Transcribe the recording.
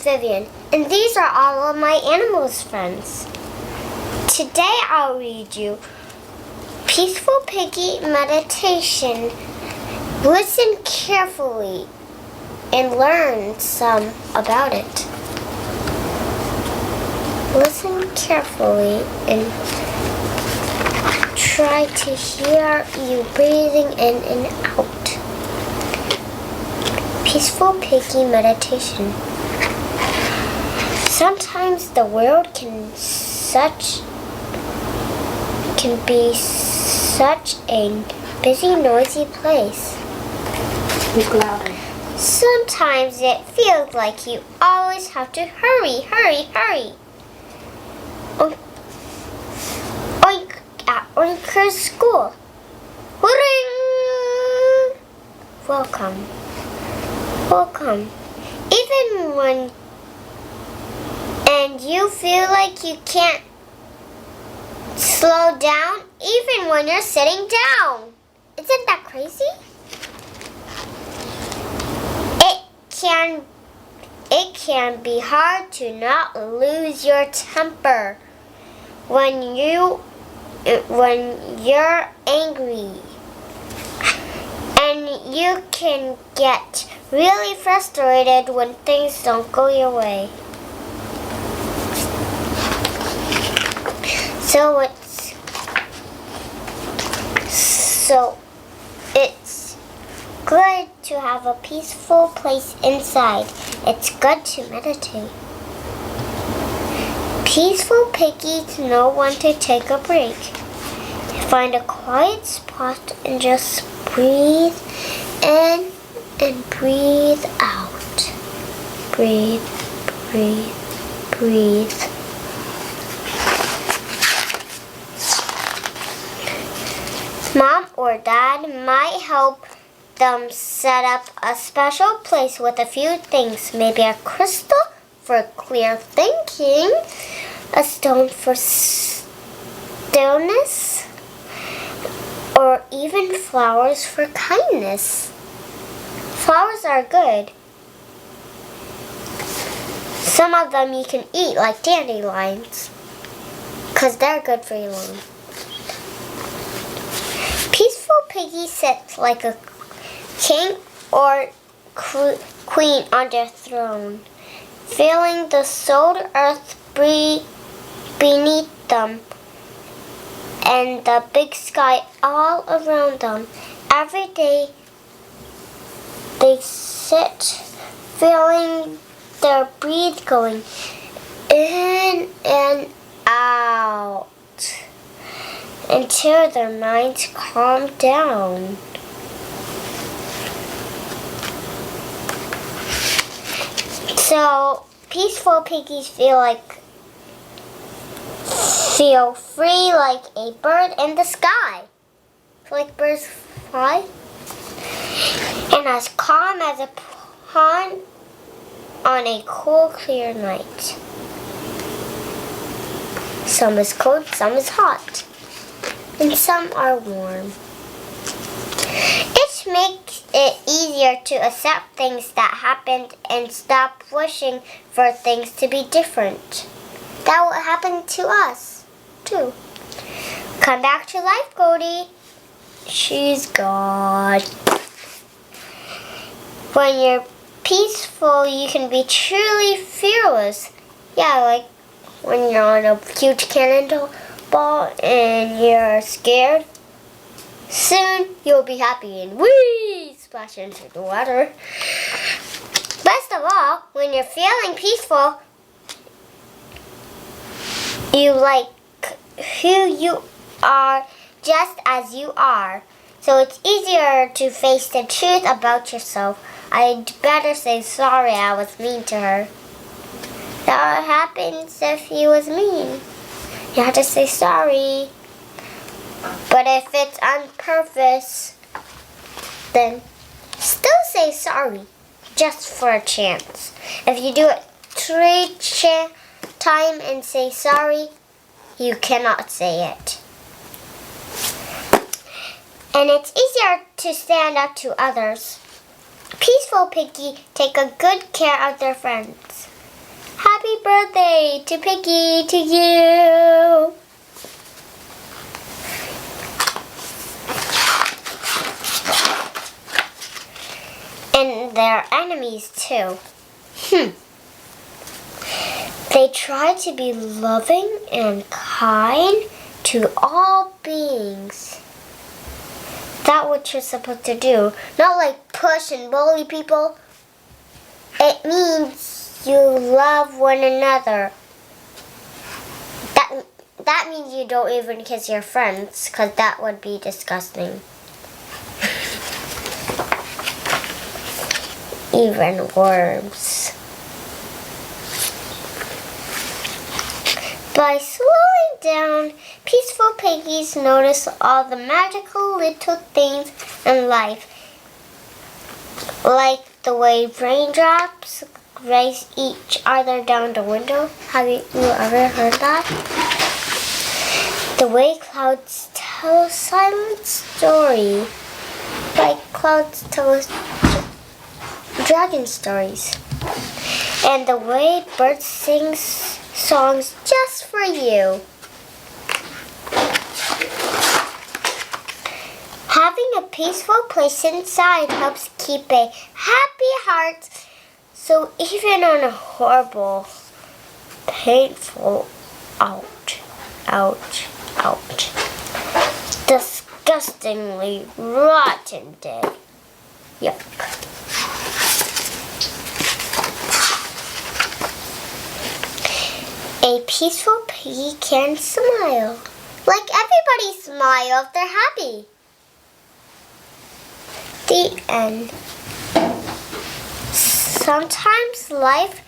Vivian, and these are all of my animals friends. Today I'll read you Peaceful Piggy Meditation. Listen carefully and learn some about it. Listen carefully and try to hear you breathing in and out. Peaceful Piggy Meditation. Sometimes the world can be such a busy, noisy place. Speak louder. Sometimes it feels like you always have to hurry. Oink at Oinker's school. Ring! Welcome. And you feel like you can't slow down even when you're sitting down. Isn't that crazy? It can be hard to not lose your temper when you're angry. And you can get really frustrated when things don't go your way. So it's good to have a peaceful place inside. It's good to meditate. Peaceful piggies know when to take a break. Find a quiet spot and just breathe in and breathe out. Breathe. Mom or Dad might help them set up a special place with a few things. Maybe a crystal for clear thinking, a stone for stillness, or even flowers for kindness. Flowers are good. Some of them you can eat, like dandelions, because they're good for your lungs. Peaceful Piggy sits like a king or queen on their throne, feeling the sold earth beneath them and the big sky all around them. Every day they sit, feeling their breath going in and out until their minds calm down. So peaceful piggies feel free like a bird in the sky. Like birds fly. And as calm as a pond on a cool, clear night. Some is cold, some is hot, and some are warm. It makes it easier to accept things that happened and stop wishing for things to be different. That will happen to us, too. Come back to life, Goldie. She's gone. When you're peaceful, you can be truly fearless. Yeah, like when you're on a huge cannonball and you're scared. Soon you'll be happy and whee! Splash into the water. Best of all, when you're feeling peaceful, you like who you are just as you are. So it's easier to face the truth about yourself. I'd better say sorry I was mean to her. That happens if he was mean. You have to say sorry. But if it's on purpose, then still say sorry, just for a chance. If you do it 3 times and say sorry, you cannot say it. And it's easier to stand up to others. Peaceful Piggy take a good care of their friends. happy birthday to Piggy, to you. And they're enemies too. They try to be loving and kind to all beings. That's what you're supposed to do. Not like push and bully people. It means you love one another. That means you don't even kiss your friends, because that would be disgusting. Even worms. By slowing down, peaceful piggies notice all the magical little things in life, like the way raindrops race each other down the window. Have you ever heard that? The way clouds tell a silent story, like clouds tell dragon stories. And the way birds sing songs just for you. Having a peaceful place inside helps keep a happy heart. So even on a horrible, painful, ouch, disgustingly rotten day. Yup. A peaceful piggy can smile. Like everybody smile if they're happy. The end. Sometimes life